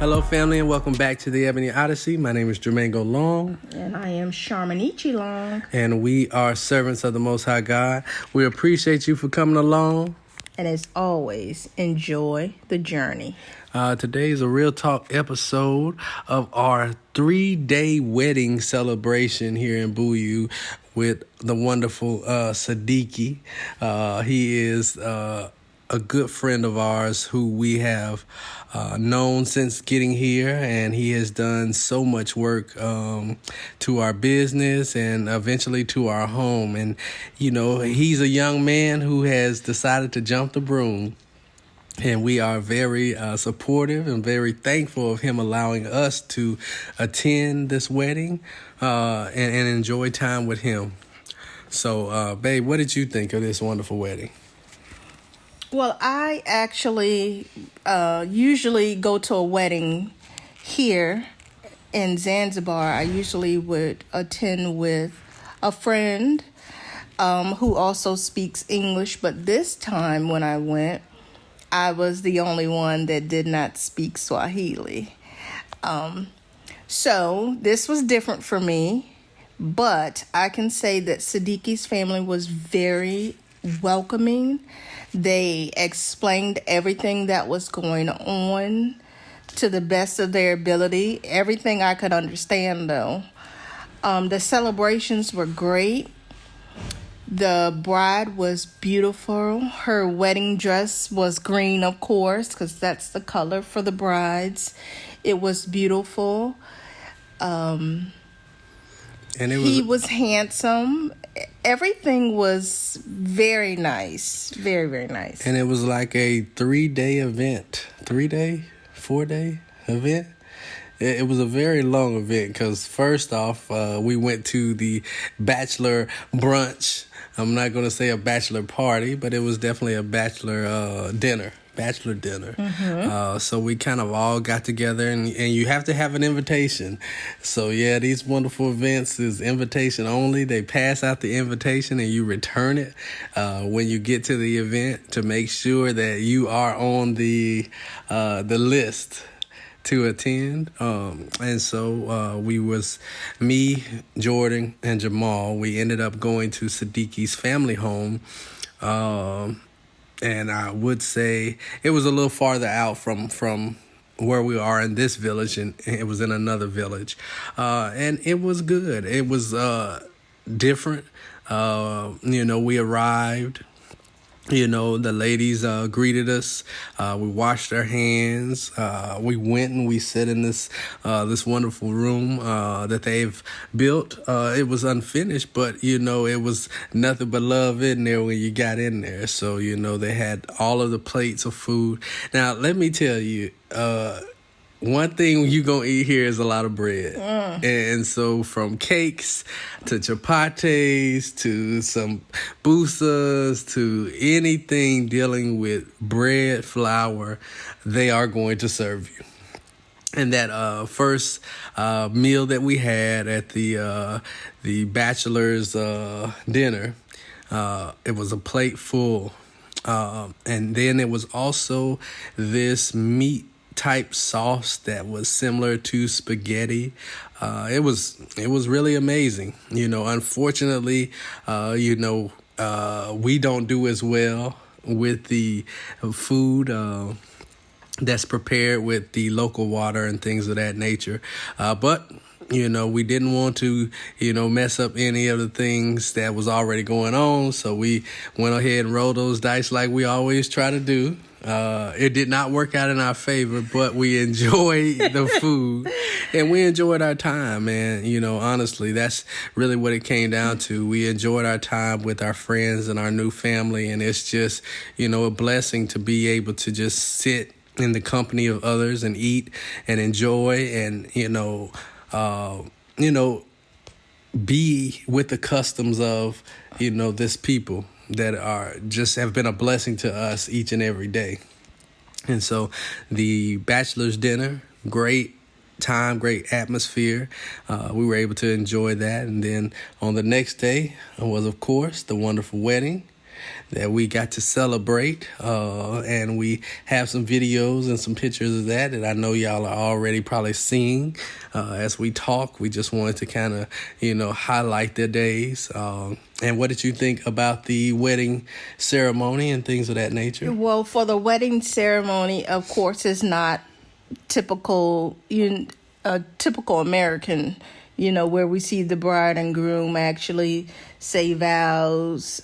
Hello, family, and welcome back to the Ebony Odyssey. My name is Jermaine Long. And I am Sharmanichi Long. And we are servants of the Most High God. We appreciate you for coming along. And as always, enjoy the journey. Today is a Real Talk episode of our 3-day wedding celebration here in Buyu with the wonderful Siddiqui. He is a good friend of ours who we have known since getting here, and he has done so much work to our business and eventually to our home. And, you know, he's a young man who has decided to jump the broom. And we are very supportive and very thankful of him allowing us to attend this wedding and enjoy time with him. So, babe, what did you think of this wonderful wedding? Well, I actually usually go to a wedding here in Zanzibar. I usually would attend with a friend who also speaks English. But this time when I went, I was the only one that did not speak Swahili. So this was different for me. But I can say that Siddiqui's family was very welcoming. They explained everything that was going on to the best of their ability. Everything I could understand, though. The celebrations were great. The bride was beautiful. Her wedding dress was green, of course, because that's the color for the brides. It was beautiful. He was handsome. Everything was very nice. Very, very nice. And it was like a 3-day event. 4-day event. It was a very long event because first off, we went to the bachelor brunch. I'm not going to say a bachelor party, but it was definitely a bachelor dinner. Mm-hmm. So we kind of all got together, and you have to have an invitation. So yeah, these wonderful events is invitation only. They pass out the invitation and you return it when you get to the event to make sure that you are on the list to attend. And so we was me, Jordan, and Jamal. We ended up going to Siddiqui's family home. And I would say it was a little farther out from where we are in this village, and it was in another village. And it was good. It was different. We arrived. The ladies greeted us. We washed our hands. We went and we sat in this wonderful room that they've built. It was unfinished, but it was nothing but love in there when you got in there. So they had all of the plates of food. Now let me tell you, one thing you gonna eat here is a lot of bread. And so from cakes to chapatis to some busas to anything dealing with bread, flour, they are going to serve you. And that first meal that we had at the bachelor's dinner, it was a plate full. And then it was also this meat type sauce that was similar to spaghetti. It was really amazing. Unfortunately, we don't do as well with the food that's prepared with the local water and things of that nature. But we didn't want to, mess up any of the things that was already going on. So we went ahead and rolled those dice like we always try to do. It did not work out in our favor, but we enjoyed the food and we enjoyed our time, man. Honestly, that's really what it came down to. We enjoyed our time with our friends and our new family. And it's just, a blessing to be able to just sit in the company of others and eat and enjoy and, be with the customs of, this people that are just have been a blessing to us each and every day. And so the bachelor's dinner, great time, great atmosphere. We were able to enjoy that. And then on the next day was, of course, the wonderful wedding. that we got to celebrate, and we have some videos and some pictures of that I know y'all are already probably seeing as we talk. We just wanted to kind of, highlight their days. And what did you think about the wedding ceremony and things of that nature? Well, for the wedding ceremony, of course, it's not typical, typical American, where we see the bride and groom actually say vows.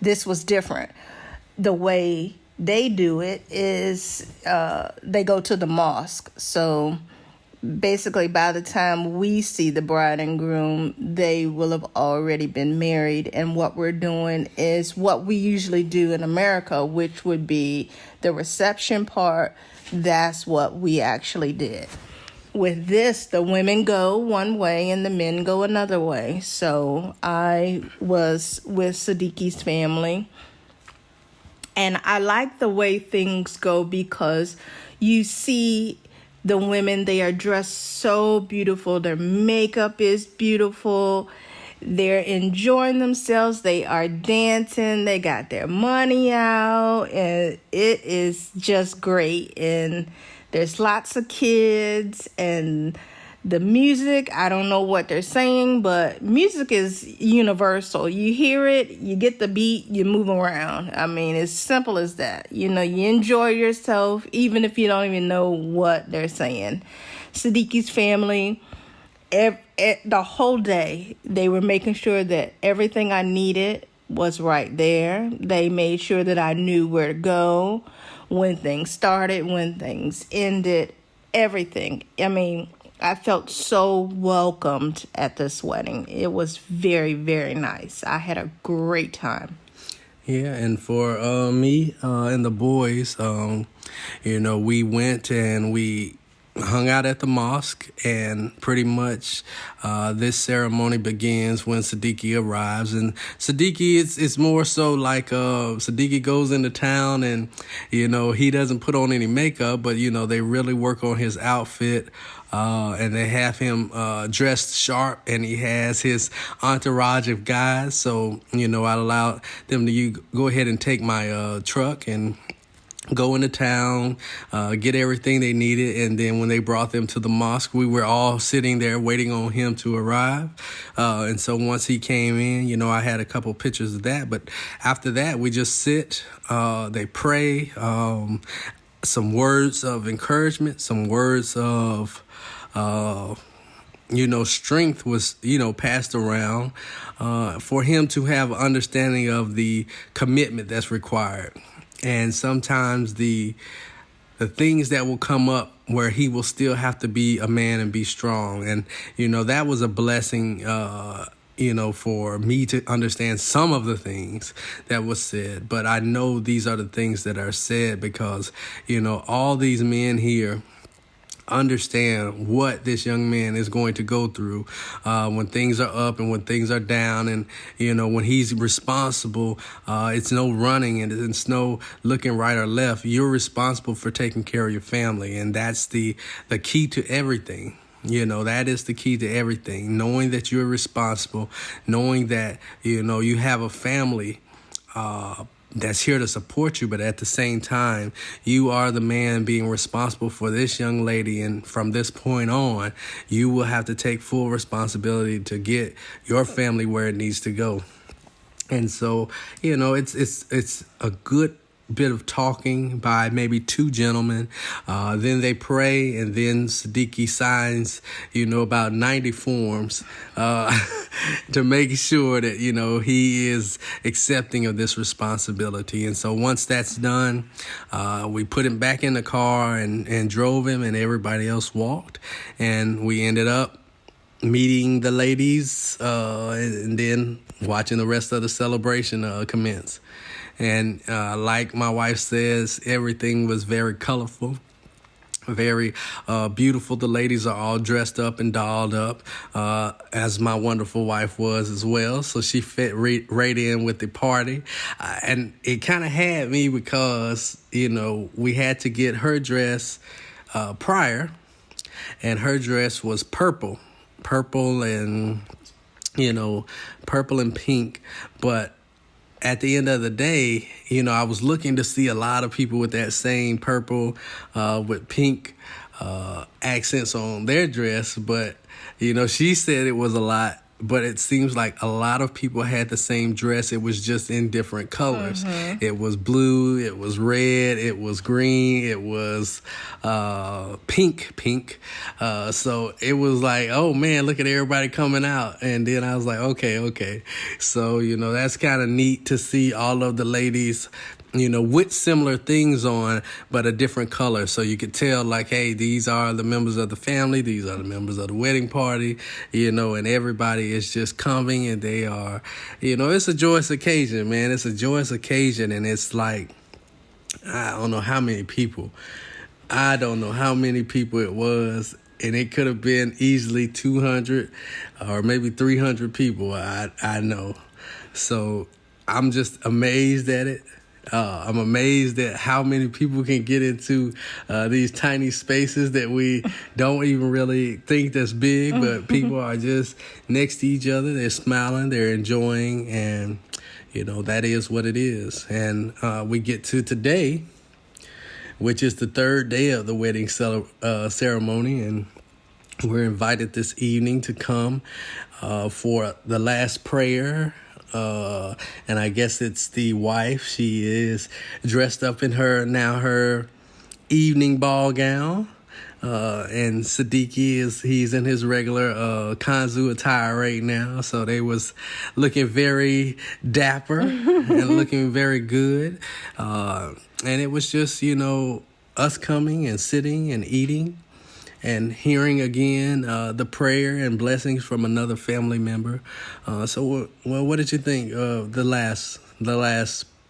This was different. The way they do it is they go to the mosque. So basically, by the time we see the bride and groom, they will have already been married. And what we're doing is what we usually do in America, which would be the reception part. That's what we actually did. With this, the women go one way and the men go another way. So I was with Sadiqi's family. And I like the way things go because you see the women, they are dressed so beautiful. Their makeup is beautiful. They're enjoying themselves. They are dancing. They got their money out. And it is just great. And there's lots of kids. And the music, I don't know what they're saying, but music is universal. You hear it, you get the beat, you move around. I mean, it's simple as that. You enjoy yourself, even if you don't even know what they're saying. Sadiqi's family, the whole day, they were making sure that everything I needed was right there. They made sure that I knew where to go, when things started, when things ended, everything. I mean, I felt so welcomed at this wedding. It was very, very nice. I had a great time. Yeah, and for me and the boys, we went and we hung out at the mosque, and pretty much this ceremony begins when Siddiqui arrives. And Siddiqui, it's more so like Siddiqui goes into town and, he doesn't put on any makeup, but, they really work on his outfit. And they have him dressed sharp, and he has his entourage of guys. So, I allowed them to go ahead and take my truck and go into town, get everything they needed. And then when they brought them to the mosque, we were all sitting there waiting on him to arrive. And so once he came in, I had a couple pictures of that. But after that, we just sit, they pray, some words of encouragement, some words of strength was, passed around for him to have understanding of the commitment that's required. And sometimes the things that will come up where he will still have to be a man and be strong. And, that was a blessing, for me to understand some of the things that was said. But I know these are the things that are said because, all these men here understand what this young man is going to go through when things are up and when things are down. And, when he's responsible, it's no running and it's no looking right or left. You're responsible for taking care of your family. And that's the key to everything. That is the key to everything. Knowing that you're responsible, knowing that, you have a family that's here to support you, but at the same time, you are the man being responsible for this young lady. And from this point on, you will have to take full responsibility to get your family where it needs to go. And so, it's a good bit of talking by maybe two gentlemen. Then they pray, and then Siddiqui signs, about 90 forms to make sure that, he is accepting of this responsibility. And so once that's done, we put him back in the car and drove him, and everybody else walked. And we ended up meeting the ladies and then watching the rest of the celebration commence. And like my wife says, everything was very colorful, very beautiful. The ladies are all dressed up and dolled up, as my wonderful wife was as well. So she fit right in with the party. And it kind of had me because, we had to get her dress prior, and her dress was purple and purple and pink. But at the end of the day, I was looking to see a lot of people with that same purple with pink accents on their dress. But, she said it was a lot. But it seems like a lot of people had the same dress. It was just in different colors. Mm-hmm. It was blue. It was red. It was green. It was pink. So it was like, oh, man, look at everybody coming out. And then I was like, okay. So, that's kind of neat to see all of the ladies with similar things on, but a different color. So you could tell, like, hey, these are the members of the family. These are the members of the wedding party, and everybody is just coming, and they are, it's a joyous occasion, man. It's a joyous occasion, and it's like, I don't know how many people it was, and it could have been easily 200 or maybe 300 people, I know. So I'm just amazed at it. I'm amazed at how many people can get into these tiny spaces that we don't even really think that's big, but people are just next to each other. They're smiling, they're enjoying, and, that is what it is. And we get to today, which is the third day of the wedding ceremony, and we're invited this evening to come for the last prayer. And I guess it's the wife. She is dressed up in her evening ball gown. And Siddiqui he's in his regular Kanzu attire right now. So they was looking very dapper and looking very good. And it was just, us coming and sitting and eating and hearing again the prayer and blessings from another family member. So, what did you think of the last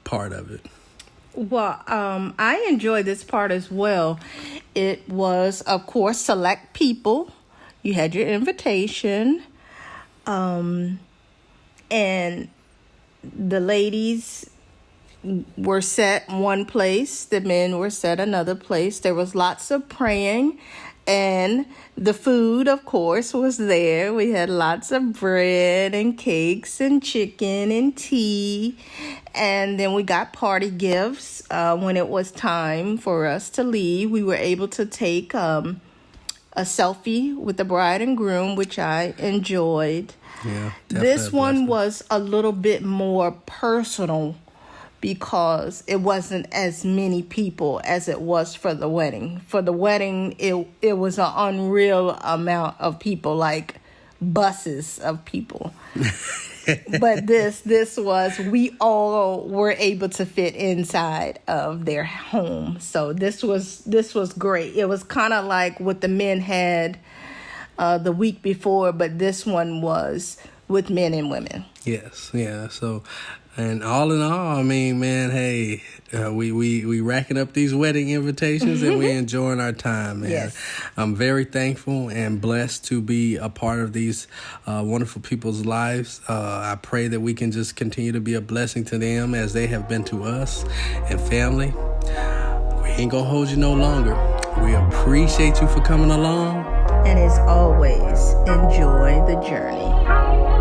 part of it? Well, I enjoyed this part as well. It was, of course, select people. You had your invitation, and the ladies were set one place, the men were set another place. There was lots of praying. And the food, of course, was there. We had lots of bread and cakes and chicken and tea. And then we got party gifts. When it was time for us to leave, we were able to take a selfie with the bride and groom, which I enjoyed. Yeah, this one was a little bit more personal, because it wasn't as many people as it was for the wedding. For the wedding, it was an unreal amount of people, like buses of people. But this was, we all were able to fit inside of their home. So this was great. It was kind of like what the men had the week before, but this one was with men and women. Yes, yeah. So, and all in all, I mean, man, hey, we racking up these wedding invitations and we enjoying our time, man. Yes. I'm very thankful and blessed to be a part of these wonderful people's lives. I pray that we can just continue to be a blessing to them as they have been to us and family. We ain't gonna hold you no longer. We appreciate you for coming along. And as always, enjoy the journey.